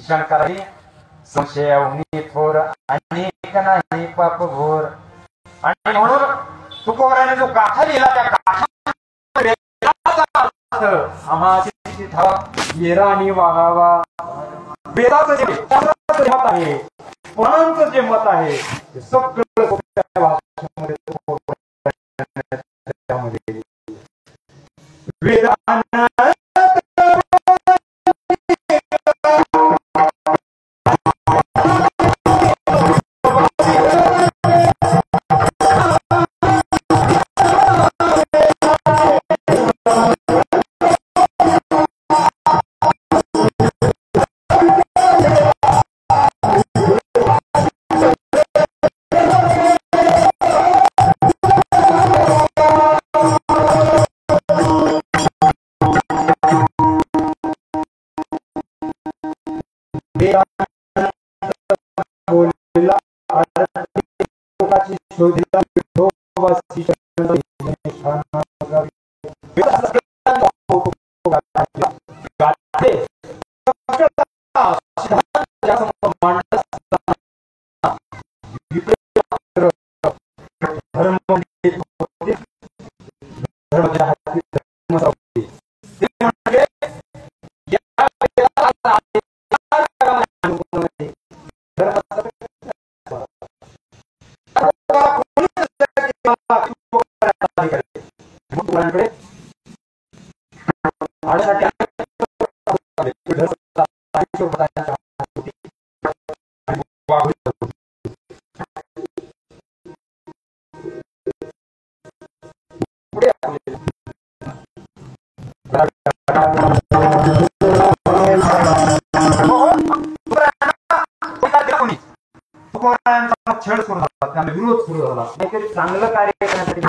शंकराही संशयावनी थोर अनेक नाही पाप घोर. आणि म्हणून तुकोबराने जो गाथा लिहिला त्या गाथा आम्हाची धावा येराणी वाहावा. वेदाचं जे मत आहे, पुराणांचं जे मत आहे ते सगळं वेदांना छळ सुरू झाला, त्यांना विरोध सुरू झाला. काहीतरी चांगलं कार्य करण्यासाठी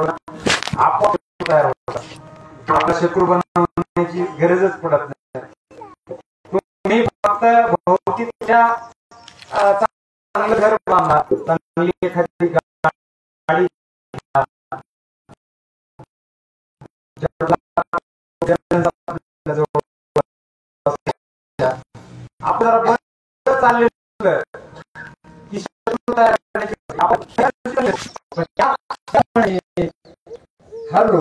आपण तयार होतात. आपला शत्रू बनवण्याची गरजच पडत नाही. तुम्ही फक्त भौतिकच्या चांगलं घर बांधा, चांगली एखादी गाडी जरा बंद चाललेलं की शत्रू तयार करण्याची हॅलो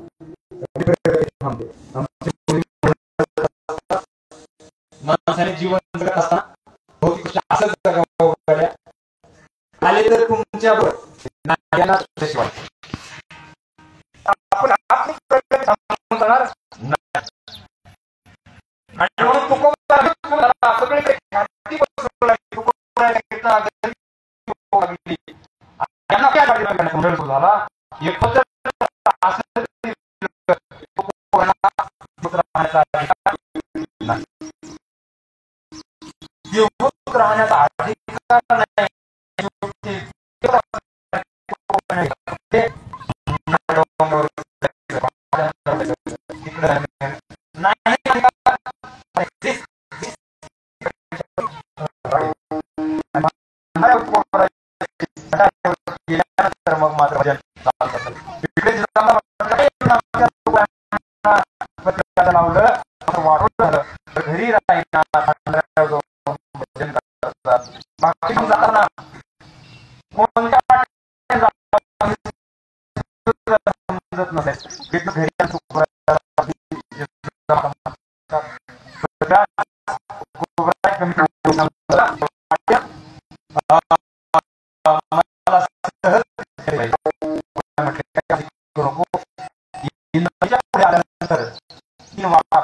माणसाने जीवन जगत असताना भौतिक गोष्टी असंच जगावं आले तर तुमच्यावर नाट्याला तशी वाटते आपण करणार आणि म्हणून तुकोबा सगळे झाला एक राहण्याचा अधिकार नाही मग मात्र लावलं वाढवलं झालं घरी राहिला बाकी जाताना समजत नसेल घरी आल्यानंतर 3 वाटा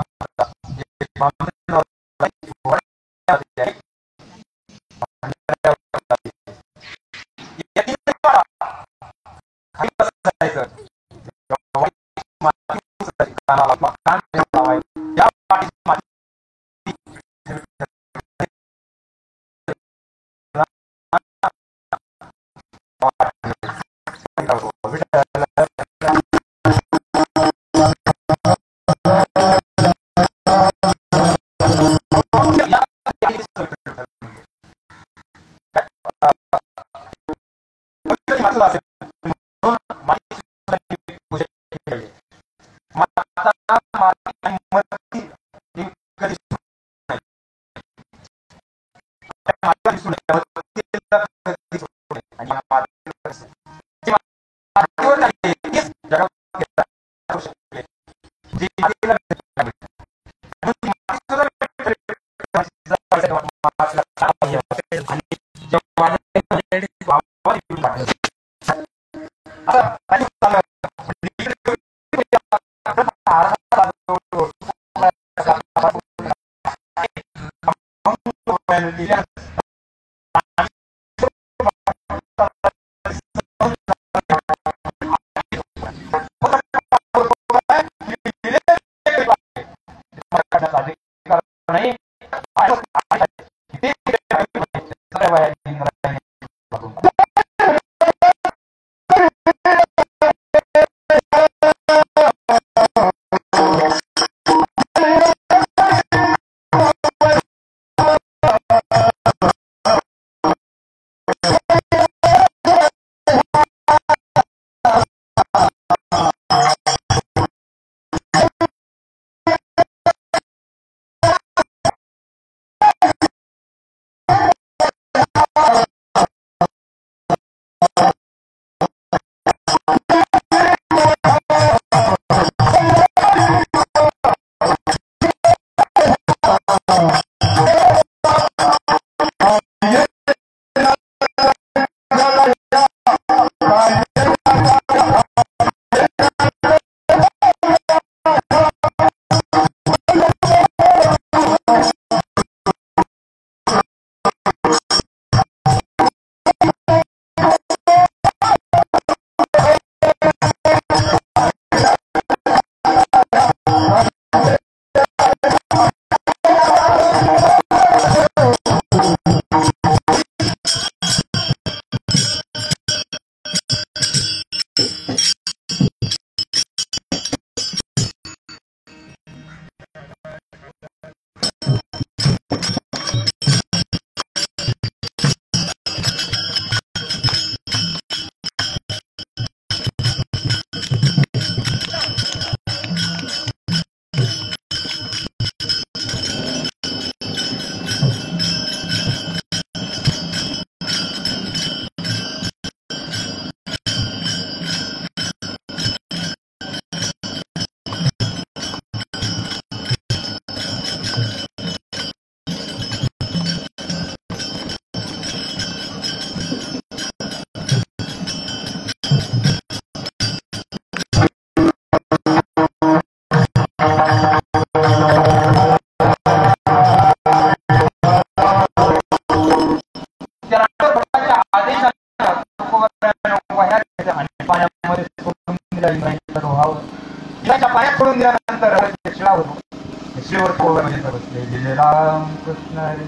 श्रीवर पोळ्यामध्ये बसले. जय जय राम कृष्ण हरी,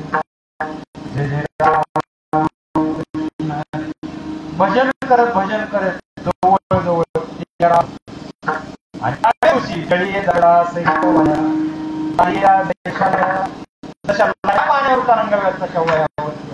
जय जय राम कृष्ण हरी. भजन करत जवळ जवळ आणि त्या दिवशी जळी दगडा सहित या देशाला जशा पाण्यावर तरंगाव्यात तशा वयावरती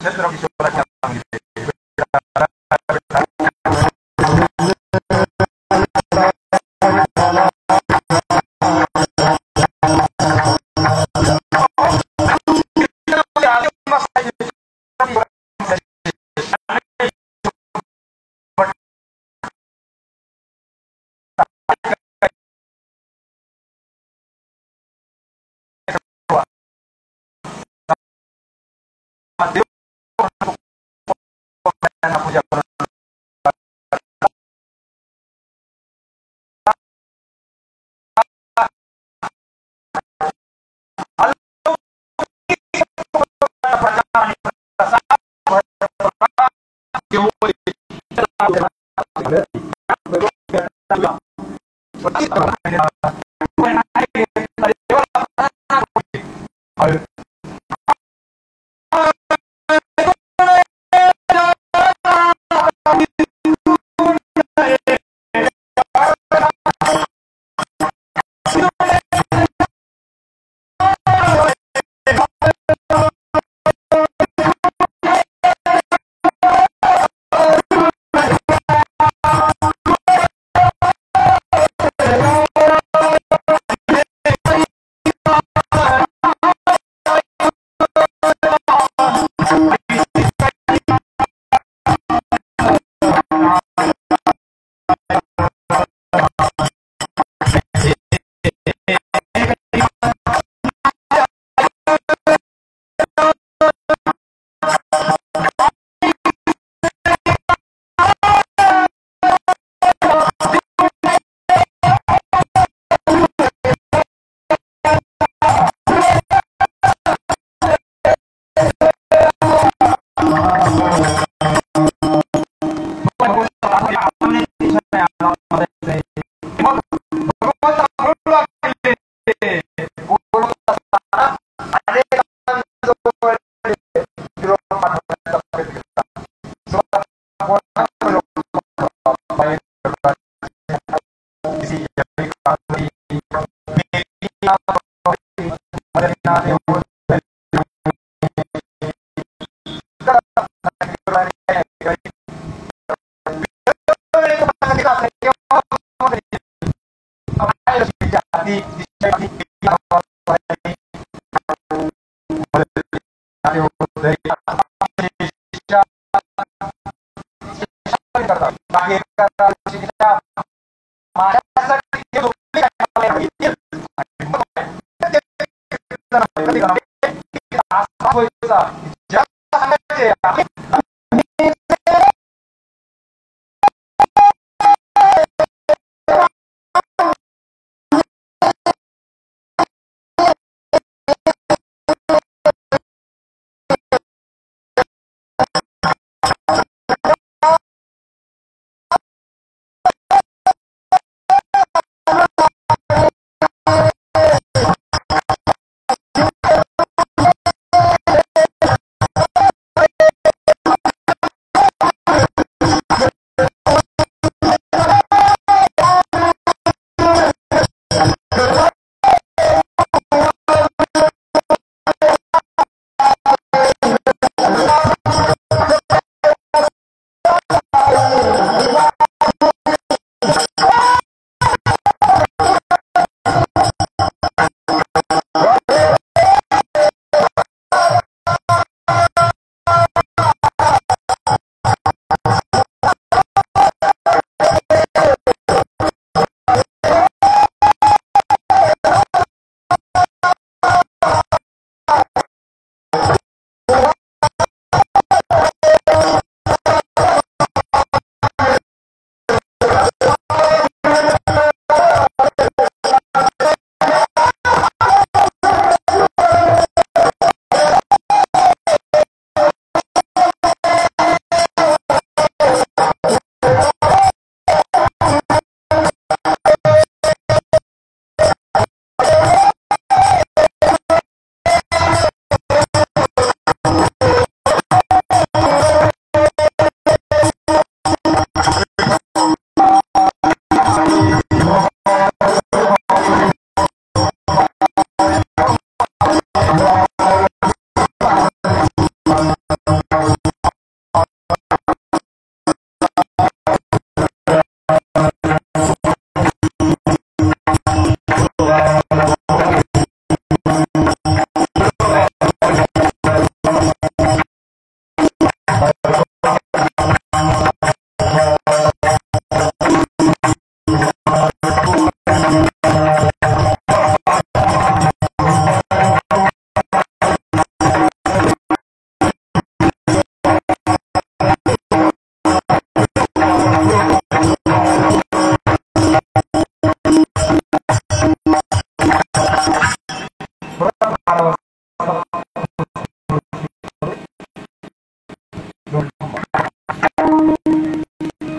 छत्रपती शिवाजी पूजा करून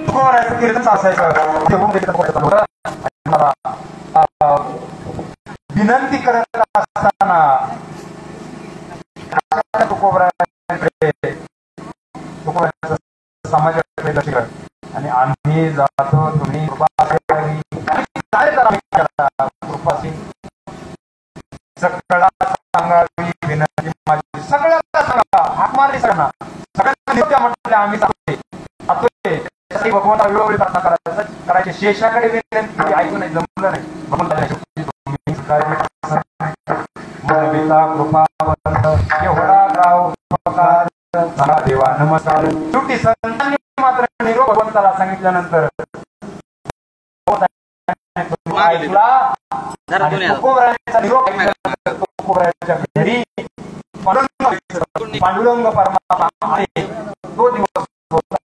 तुकोबरायाचं कीर्तन असायचं. मला विनंती करत असताना तुकोबरायाचं समाजाकडे लक्ष करत आणि आम्ही जातो तुम्ही सगळ्याला सांगावी विनंती माझी, सगळ्याला सांगा, हाक मारली सगळ्यांना, सगळ्यांना म्हटले आम्ही जातोय भगवान वेळोवेळी प्रार्थना करायची. शेषाकडे विनंती ऐकून नाही, जमलं नाही. एवढा गाव उपकार झाला देवा, नमस्कार. शेवटी संतांनी मात्र निरोप भगवंताला सांगितल्यानंतर ऐकला घरी पांडुरंग परमात्मा आहे. तो दिवस होता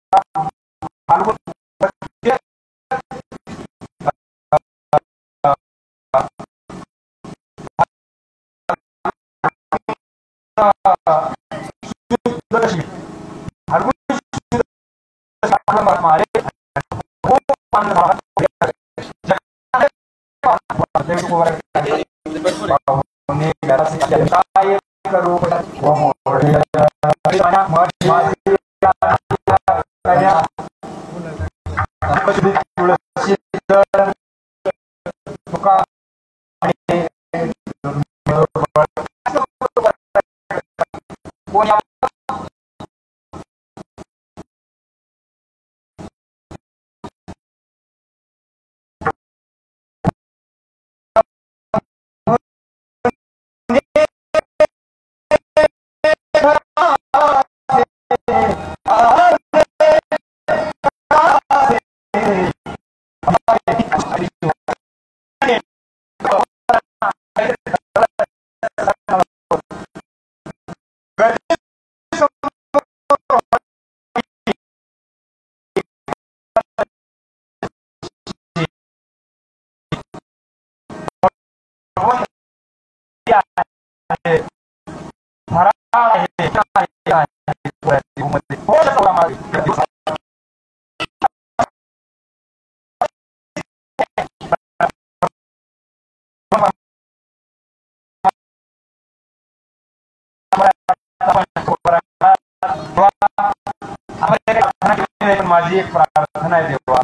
माझी एक प्रार्थना आहे देवा,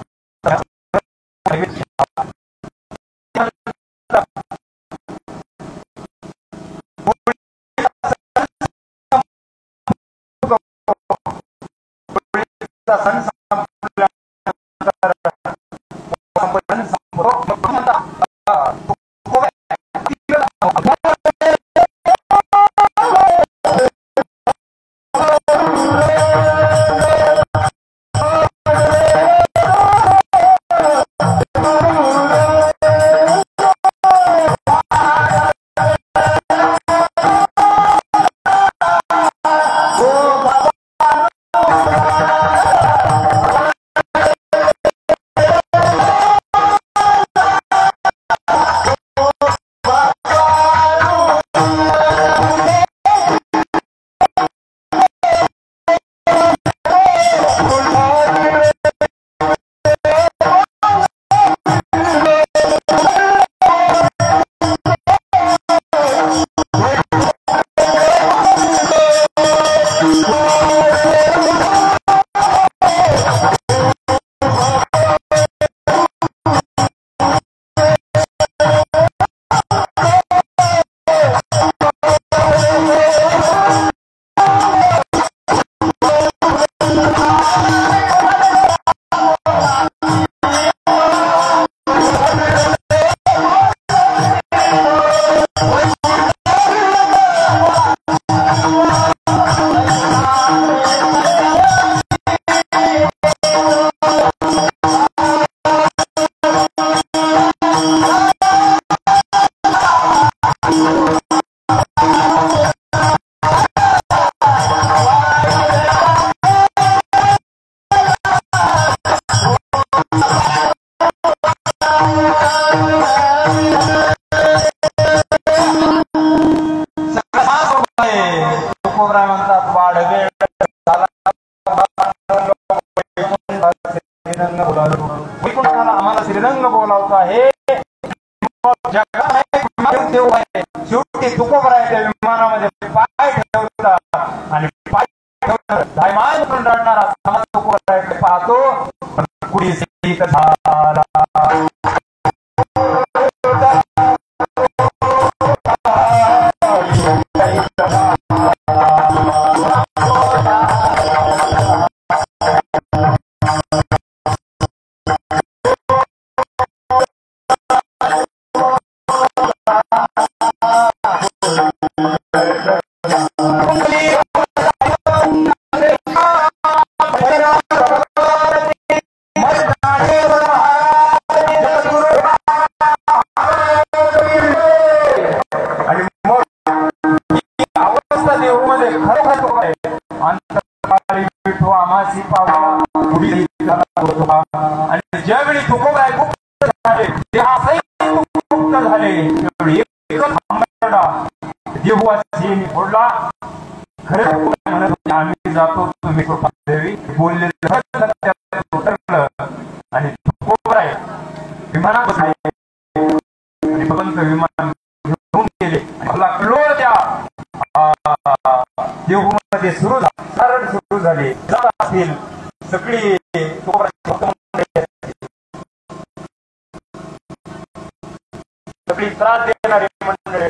तुकोबराय म्हणतात वाढ वेळ झाला धायमान कंटाळणारा समाज पाहतो पण कुणी सीत झाला आणि ज्यावेळी तुकोबा गुप्त झाले गुप्त झाले त्यावेळी देववासी फोडला खरे म्हणत होते आम्ही जातो तुम्ही कृपा देवी बोलले आणि तुकोबा विमानात आणि भगवंत विमान घेऊन गेले मला कळलं त्या देवमध्ये सुरू सरळ सुरू झाले जात असतील सगळी सगळी त्रास देणारी मंडळी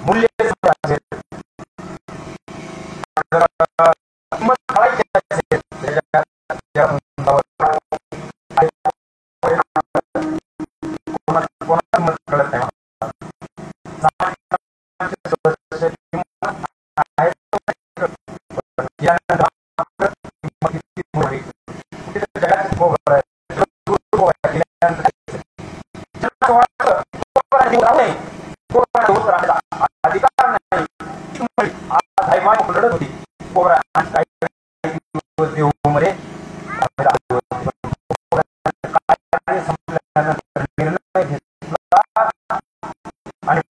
मूल्य अधिकार नाही लढत होती देवमध्ये निर्णय घेतला आणि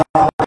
धन्यवाद.